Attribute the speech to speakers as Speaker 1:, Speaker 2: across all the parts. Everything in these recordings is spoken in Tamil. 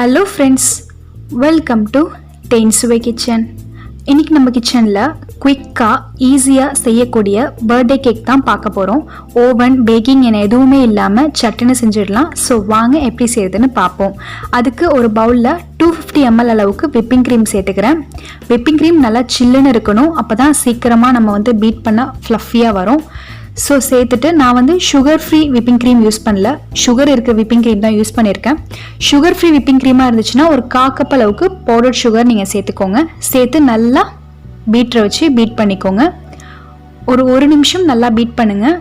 Speaker 1: Hello friends, welcome to Tbsp kitchen. இன்னைக்கு நம்ம கிச்சன்ல குயிக்கா ஈஸியா செய்யக்கூடிய பர்த்டே கேக் தான் பார்க்க போறோம். ஓவன் பேக்கிங் என எதுவுமே இல்லாம சட்டுன்னு செஞ்சிடலாம். ஸோ வாங்க எப்படி செய்யறதுன்னு பார்ப்போம். அதுக்கு ஒரு பவுல்ல 250 ml அளவுக்கு விப்பிங் க்ரீம் சேர்த்துக்கிறேன். விப்பிங் க்ரீம் நல்லா சில்லுன்னு இருக்கணும், அப்பதான் சீக்கிரமா நம்ம பீட் பண்ண ஃப்ளஃபியா வரும். ஸோ சேர்த்துட்டு நான் sugar free whipping cream use பண்ணல, சுகர் இருக்க விப்பிங் க்ரீம் தான் யூஸ் பண்ணியிருக்கேன். சுகர் ஃப்ரீ விப்பிங் க்ரீமாக இருந்துச்சுன்னா ஒரு 1/4 கப் அளவுக்கு பவுடர் சுகர் நீங்கள் சேர்த்துக்கோங்க. சேர்த்து நல்லா பீட்டரை வச்சு பீட் பண்ணிக்கோங்க. ஒரு நிமிஷம் நல்லா பீட் பண்ணுங்கள்,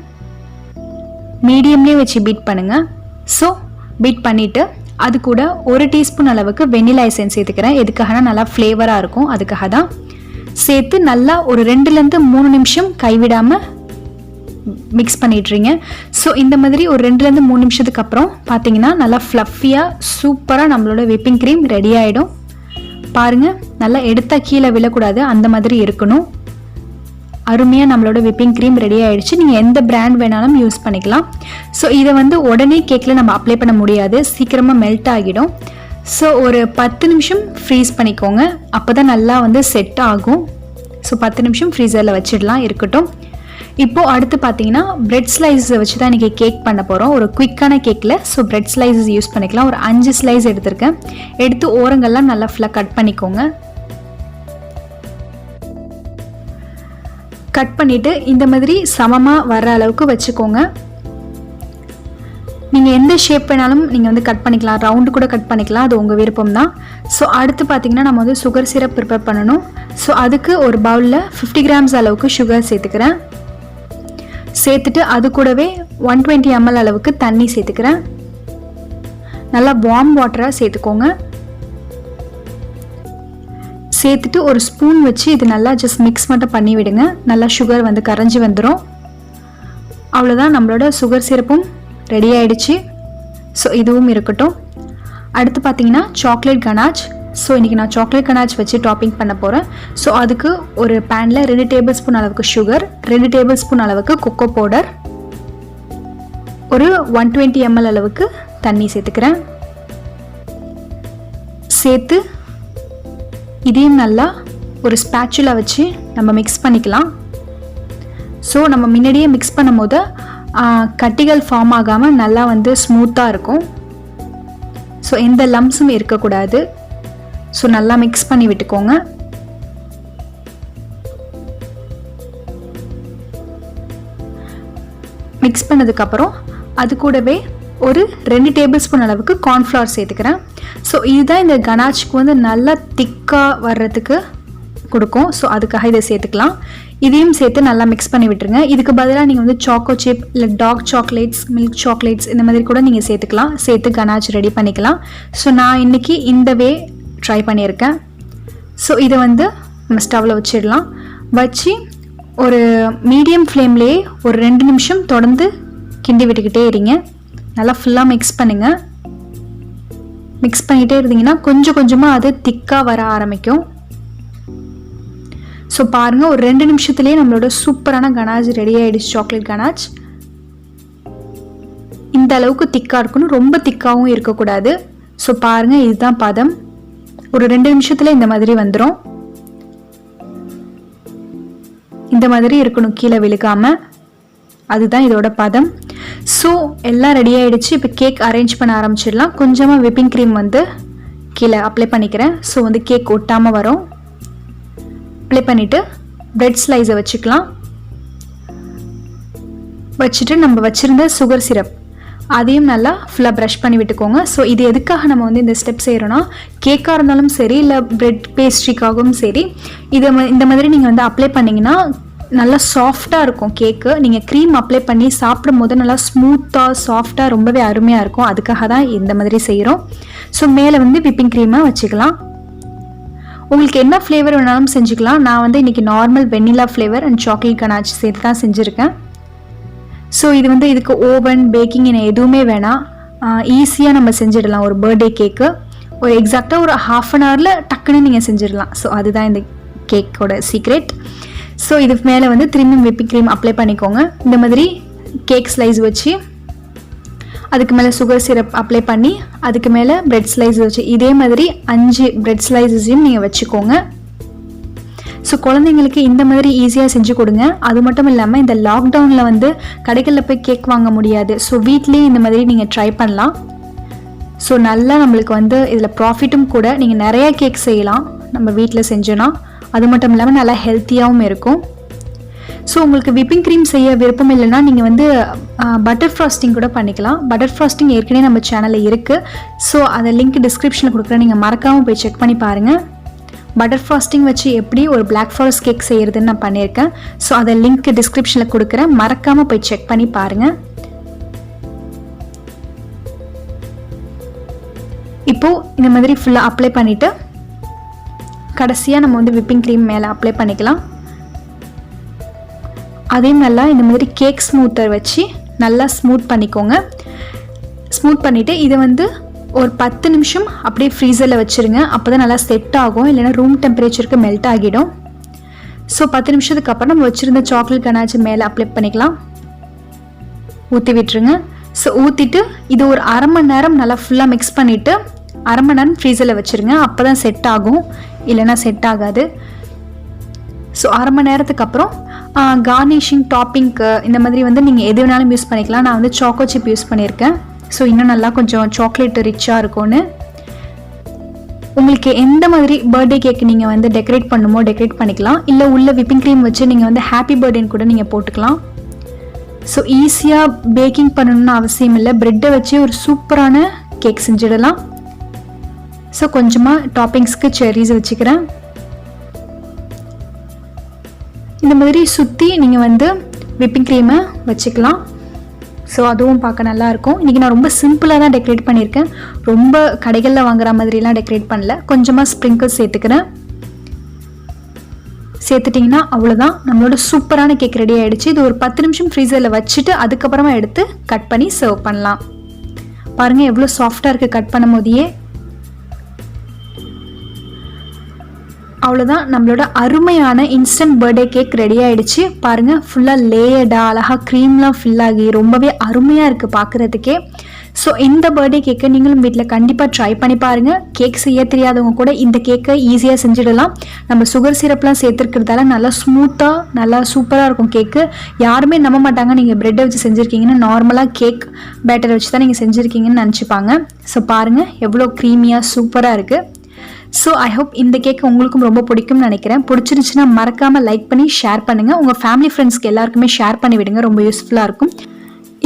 Speaker 1: மீடியம்லேயே வச்சு பீட் பண்ணுங்கள். ஸோ பீட் பண்ணிவிட்டு அது கூட 1 டீஸ்பூன் அளவுக்கு வெனிலா எசன்ஸ் சேர்த்துக்கிறேன். எதுக்காகனா நல்லா ஃப்ளேவராக இருக்கும், அதுக்காக தான். சேர்த்து நல்லா ஒரு 2-3 நிமிஷம் கைவிடாமல் மிக்ஸ் பண்ணிட்டுறீங்க. ஸோ இந்த மாதிரி ஒரு 2-3 நிமிஷத்துக்கு அப்புறம் பார்த்தீங்கன்னா நல்லா ஃப்ளஃபியாக சூப்பராக நம்மளோட விப்பிங் க்ரீம் ரெடி ஆகிடும். பாருங்கள், நல்லா எடுத்தால் கீழே விழக்கூடாது, அந்த மாதிரி இருக்கணும். அருமையாக நம்மளோட விப்பிங் க்ரீம் ரெடி ஆகிடுச்சு. நீங்கள் எந்த பிராண்ட் வேணாலும் யூஸ் பண்ணிக்கலாம். ஸோ இதை உடனே கேக்கில் நம்ம அப்ளை பண்ண முடியாது, சீக்கிரமாக மெல்ட் ஆகிடும். ஸோ ஒரு 10 நிமிஷம் ஃப்ரீஸ் பண்ணிக்கோங்க, அப்போ தான் நல்லா செட் ஆகும். ஸோ 10 நிமிஷம் ஃப்ரீசரில் வச்சிடலாம், இருக்கட்டும். இப்போது அடுத்து பார்த்தீங்கன்னா பிரெட் ஸ்லைஸை வச்சு தான் இன்றைக்கி கேக் பண்ண போகிறோம், ஒரு குயிக்கான கேக்கில். ஸோ பிரெட் ஸ்லைஸஸ் யூஸ் பண்ணிக்கலாம். ஒரு 5 ஸ்லைஸ் எடுத்திருக்கேன். எடுத்து ஓரங்கள்லாம் நல்லா ஃபுல்லாக கட் பண்ணிக்கோங்க. கட் பண்ணிவிட்டு இந்த மாதிரி சமமாக வர்ற அளவுக்கு வச்சுக்கோங்க. நீங்கள் எந்த ஷேப் வேணாலும் நீங்கள் கட் பண்ணிக்கலாம், ரவுண்டு கூட கட் பண்ணிக்கலாம், அது உங்கள் விருப்பம் தான். ஸோ அடுத்து பார்த்தீங்கன்னா நம்ம சுகர் சிரப் ப்ரிப்பேர் பண்ணணும். ஸோ அதுக்கு ஒரு பவுலில் 50 கிராம்ஸ் அளவுக்கு சுகர் சேர்த்துக்கிறேன். சேர்த்துட்டு அது கூடவே 120 ml அளவுக்கு தண்ணி சேர்த்துக்கிறேன். நல்லா வார்ம் வாட்டராக சேர்த்துக்கோங்க. சேர்த்துட்டு ஒரு ஸ்பூன் வச்சு இது நல்லா ஜஸ்ட் மிக்ஸ் மட்டும் பண்ணி விடுங்க. நல்லா சுகர் கரைஞ்சி வந்துடும். அவ்வளோதான், நம்மளோட சுகர் சிரப்பும் ரெடி ஆகிடுச்சு. ஸோ இதுவும் இருக்கட்டும். அடுத்து பார்த்தீங்கன்னா சாக்லேட் கனாச். ஸோ இன்றைக்கி நான் சாக்லேட் கனாச் வச்சு டாப்பிங் பண்ண போகிறேன். ஸோ அதுக்கு ஒரு பேனில் 2 டேபிள் ஸ்பூன் அளவுக்கு சுகர், 2 டேபிள் ஸ்பூன் அளவுக்கு கொக்கோ பவுடர், ஒரு 120 ml அளவுக்கு தண்ணி சேர்த்துக்கிறேன். சேர்த்து இதையும் நல்லா ஒரு ஸ்பேச்சுலா வச்சு நம்ம மிக்ஸ் பண்ணிக்கலாம். ஸோ நம்ம முன்னாடியே மிக்ஸ் பண்ணும் போது கட்டிகள் ஃபார்ம் ஆகாமல் நல்லா ஸ்மூத்தாக இருக்கும். ஸோ எந்த லம்ஸும் இருக்கக்கூடாது. ஸோ நல்லா மிக்ஸ் பண்ணி விட்டுக்கோங்க. மிக்ஸ் பண்ணதுக்கப்புறம் அது கூடவே ஒரு 2 டேபிள் ஸ்பூன் அளவுக்கு கார்ன்ஃப்ளவர் சேர்த்துக்கிறேன். ஸோ இதுதான் இந்த கனாச்சுக்கு நல்லா திக்காக வர்றதுக்கு கொடுக்கும். ஸோ அதுக்காக இதை சேர்த்துக்கலாம். இதையும் சேர்த்து நல்லா மிக்ஸ் பண்ணி விட்டுருங்க. இதுக்கு பதிலாக நீங்கள் சாக்கோ சிப் இல்லை டார்க் சாக்லேட்ஸ், மில்க் சாக்லேட்ஸ் இந்த மாதிரி கூட நீங்கள் சேர்த்துக்கலாம். சேர்த்து கனாச் ரெடி பண்ணிக்கலாம். ஸோ நான் இன்றைக்கி இந்த வே ட்ரை பண்ணியிருக்கேன். ஸோ இதை நம்ம ஸ்டவ்வில் வச்சிடலாம். வச்சு ஒரு மீடியம் ஃப்ளேம்லேயே ஒரு 2 நிமிஷம் தொடர்ந்து கிண்டி விட்டுக்கிட்டே இருங்க. நல்லா ஃபுல்லாக மிக்ஸ் பண்ணுங்கள். மிக்ஸ் பண்ணிகிட்டே இருந்தீங்கன்னா கொஞ்சம் கொஞ்சமாக அது திக்காக வர ஆரம்பிக்கும். ஸோ பாருங்கள், ஒரு 2 நிமிஷத்துலேயே நம்மளோட சூப்பரான கனாச் ரெடி ஆகிடுச்சு. சாக்லேட் கனாச் இந்த அளவுக்கு திக்காக இருக்கணும், ரொம்ப திக்காகவும் இருக்கக்கூடாது. ஸோ பாருங்கள், இதுதான் பதம். ஒரு 2 நிமிஷத்தில் இந்த மாதிரி வந்துடும். இந்த மாதிரி இருக்கணும், கீழே விழுக்காமல். அதுதான் இதோட பதம். ஸோ எல்லாம் ரெடி ஆகிடுச்சு. இப்போ கேக் அரேஞ்ச் பண்ண ஆரம்பிச்சிடலாம். கொஞ்சமாக விப்பிங் க்ரீம் கீழே அப்ளை பண்ணிக்கிறேன். ஸோ கேக் ஒட்டாமல் வரும். அப்ளை பண்ணிவிட்டு பிரெட் ஸ்லைஸை வச்சுக்கலாம். வச்சுட்டு நம்ம வச்சுருந்த சுகர் சிரப் அதையும் நல்லா ஃபுல்லாக ப்ரஷ் பண்ணி விட்டுக்கோங்க. ஸோ இது எதுக்காக நம்ம இந்த ஸ்டெப் செய்கிறோன்னா, கேக்காக இருந்தாலும் சரி இல்லை பிரெட் பேஸ்ட்ரிக்காகவும் சரி, இதை இந்த மாதிரி நீங்கள் அப்ளை பண்ணிங்கன்னா நல்லா சாஃப்டாக இருக்கும் கேக்கு. நீங்கள் க்ரீம் அப்ளை பண்ணி சாப்பிடும் போது நல்லா ஸ்மூத்தாக சாஃப்டாக ரொம்பவே அருமையாக இருக்கும். அதுக்காக தான் இந்த மாதிரி செய்கிறோம். ஸோ மேலே விப்பிங் க்ரீமாக வச்சுக்கலாம். உங்களுக்கு என்ன ஃப்ளேவர் வேணாலும் செஞ்சுக்கலாம். நான் இன்றைக்கி normal vanilla flavour and chocolate ganache சேர்த்து தான் செஞ்சுருக்கேன். ஸோ இது இதுக்கு ஓவன் பேக்கிங் என எதுவுமே வேணாம், ஈஸியாக நம்ம செஞ்சிடலாம். ஒரு பர்த்டே கேக்கு ஒரு எக்ஸாக்டாக ஒரு 1/2 அன் ஹவரில் டக்குன்னு நீங்கள் செஞ்சிடலாம். ஸோ அதுதான் இந்த கேக்கோட சீக்ரெட். ஸோ இது மேலே திரும்பி விப்பிங் க்ரீம் அப்ளை பண்ணிக்கோங்க. இந்த மாதிரி கேக் ஸ்லைஸ் வச்சு அதுக்கு மேலே சுகர் சிரப் அப்ளை பண்ணி அதுக்கு மேலே பிரெட் ஸ்லைஸ் வச்சு இதே மாதிரி 5 பிரெட் ஸ்லைஸஸையும் நீங்கள் வச்சுக்கோங்க. ஸோ குழந்தைங்களுக்கு இந்த மாதிரி ஈஸியாக செஞ்சு கொடுங்க. அது மட்டும் இல்லாமல் இந்த லாக்டவுனில் வந்து கடைகளில் போய் கேக் வாங்க முடியாது. ஸோ வீட்லேயே இந்த மாதிரி நீங்கள் ட்ரை பண்ணலாம். ஸோ நல்லா நம்மளுக்கு வந்து இதில் ப்ராஃபிட்டும் கூட. நீங்கள் நிறையா கேக் செய்யலாம் நம்ம வீட்டில் செஞ்சோன்னா. அது மட்டும் இல்லாமல் நல்லா ஹெல்த்தியாகவும் இருக்கும். ஸோ உங்களுக்கு விப்பிங் க்ரீம் செய்ய விருப்பம் இல்லைன்னா நீங்கள் வந்து பட்டர் ஃப்ராஸ்டிங் கூட பண்ணிக்கலாம். பட்டர் ஃப்ராஸ்டிங் ஏற்கனவே நம்ம சேனலில் இருக்குது. ஸோ அதை லிங்க் டிஸ்கிரிப்ஷனில் கொடுக்குறேன், நீங்கள் மறக்காமல் போய் செக் பண்ணி பாருங்கள். பட்டர் ஃப்ராஸ்டிங் வச்சு எப்படி ஒரு பிளாக் ஃபாரஸ்ட் கேக் செய்கிறதுன்னு நான் பண்ணியிருக்கேன். ஸோ அதை லிங்க் டிஸ்கிரிப்ஷனில் கொடுக்குறேன், மறக்காமல் போய் செக் பண்ணி பாருங்கள். இப்போது இந்த மாதிரி ஃபுல்லாக அப்ளை பண்ணிவிட்டு கடைசியாக நம்ம வந்து விப்பிங் க்ரீம் மேலே அப்ளை பண்ணிக்கலாம். அதையும் நல்லா இந்த மாதிரி கேக் ஸ்மூத்தர் வச்சு நல்லா ஸ்மூத் பண்ணிக்கோங்க. ஸ்மூத் பண்ணிவிட்டு இதை வந்து ஒரு 10 நிமிஷம் அப்படியே ஃப்ரீசரில் வச்சுருங்க. அப்போ தான் நல்லா செட் ஆகும், இல்லைனா ரூம் டெம்பரேச்சருக்கு மெல்ட் ஆகிடும். ஸோ 10 நிமிஷத்துக்கு அப்புறம் நம்ம வச்சுருந்த சாக்லேட் கனாச்சு மேலே அப்ளை பண்ணிக்கலாம். ஊற்றி விட்டுருங்க. ஸோ ஊற்றிட்டு இது ஒரு அரை மணி நேரம் நல்லா ஃபுல்லாக மிக்ஸ் பண்ணிவிட்டு அரை மணி நேரம் ஃப்ரீசரில் வச்சுருங்க. அப்போ தான் செட் ஆகும், இல்லைனா செட் ஆகாது. ஸோ அரை மணி நேரத்துக்கு அப்புறம் கார்னிஷிங் டாப்பிங்க்கு இந்த மாதிரி வந்து நீங்கள் எது வேணாலும் யூஸ் பண்ணிக்கலாம். நான் வந்து சாக்கோ சிப் யூஸ் பண்ணியிருக்கேன். ஸோ இன்னும் நல்லா கொஞ்சம் சாக்லேட் ரிச்சாக இருக்கும்னு. உங்களுக்கு எந்த மாதிரி பர்த்டே கேக் நீங்கள் வந்து டெக்கரேட் பண்ணுமோ டெக்கரேட் பண்ணிக்கலாம். இல்லை உள்ள விப்பிங் க்ரீம் வச்சு நீங்கள் வந்து ஹாப்பி பர்த்டேன்னு கூட நீங்கள் போட்டுக்கலாம். ஸோ ஈஸியாக பேக்கிங் பண்ணணும்னு அவசியம் இல்லை. ப்ரெட்டை வச்சு ஒரு சூப்பரான கேக் செஞ்சிடலாம். ஸோ கொஞ்சமாக டாப்பிங்ஸ்க்கு செர்ரிஸ் வச்சுக்கிறேன். இந்த மாதிரி சுற்றி நீங்கள் வந்து விப்பிங் க்ரீமை வச்சுக்கலாம். ஸோ அதுவும் பார்க்க நல்லாயிருக்கும். இன்றைக்கி நான் ரொம்ப சிம்பிளாக தான் டெக்கரேட் பண்ணியிருக்கேன். ரொம்ப கடைகளில் வாங்குற மாதிரிலாம் டெக்கரேட் பண்ணல. கொஞ்சமாக ஸ்ப்ரிங்கிள்ஸ் சேர்த்துக்கிறேன். சேர்த்துட்டிங்கன்னா அவ்வளோதான், நம்மளோட சூப்பரான கேக் ரெடி ஆகிடுச்சு. இது ஒரு 10 நிமிஷம் ஃப்ரீசரில் வச்சுட்டு அதுக்கப்புறமா எடுத்து கட் பண்ணி சர்வ் பண்ணலாம். பாருங்கள் எவ்வளோ சாஃப்டாக இருக்குது கட் பண்ணும் போதையே. அவ்வளோதான், நம்மளோட அருமையான இன்ஸ்டன்ட் பர்த்டே கேக் ரெடி ஆகிடுச்சு. பாருங்கள் ஃபுல்லாக லேயர்டாக அழகாக க்ரீம்லாம் ஃபில் ஆகி ரொம்பவே அருமையாக இருக்குது பார்க்குறதுக்கே. ஸோ இந்த பர்த்டே கேக்கை நீங்களும் வீட்டில் கண்டிப்பாக ட்ரை பண்ணி பாருங்கள். கேக் செய்ய தெரியாதவங்க கூட இந்த கேக்கை ஈஸியாக செஞ்சிடலாம். நம்ம சுகர் சிரப்லாம் சேர்த்துருக்கிறதால நல்லா ஸ்மூத்தாக நல்லா சூப்பராக இருக்கும் கேக்கு. யாருமே நம்ப மாட்டாங்க நீங்கள் ப்ரெட்டை வச்சு செஞ்சுருக்கீங்கன்னு. நார்மலாக கேக் பேட்டரை வச்சு தான் நீங்கள் செஞ்சுருக்கீங்கன்னு நினச்சிப்பாங்க. ஸோ பாருங்கள் எவ்வளோ க்ரீமியாக சூப்பராக இருக்குது. ஸோ ஐ ஹோப் இந்த கேக் உங்களுக்கும் ரொம்ப பிடிக்கும்னு நினைக்கிறேன். பிடிச்சிருந்துச்சுன்னா மறக்காமல் லைக் பண்ணி ஷேர் பண்ணுங்கள். உங்கள் ஃபேமிலி ஃப்ரெண்ட்ஸ்க்கு எல்லாருக்குமே ஷேர் பண்ணி விடுங்க, ரொம்ப யூஸ்ஃபுல்லாக இருக்கும்.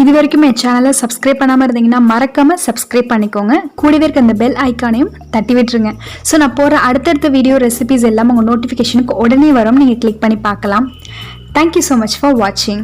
Speaker 1: இது வரைக்கும் என் சேனலை சப்ஸ்கிரைப் பண்ணாமல் இருந்தீங்கன்னா மறக்காமல் சப்ஸ்கிரைப் பண்ணிக்கோங்க. கூடவே இருக்க அந்த பெல் ஐக்கானையும் தட்டி விட்டுருங்க. ஸோ நான் போகிற அடுத்தடுத்த வீடியோ ரெசிபிஸ் எல்லாம் உங்கள் நோட்டிஃபிகேஷனுக்கு உடனே வரும், நீங்கள் கிளிக் பண்ணி பார்க்கலாம். தேங்க்யூ ஸோ மச் ஃபார் வாட்சிங்.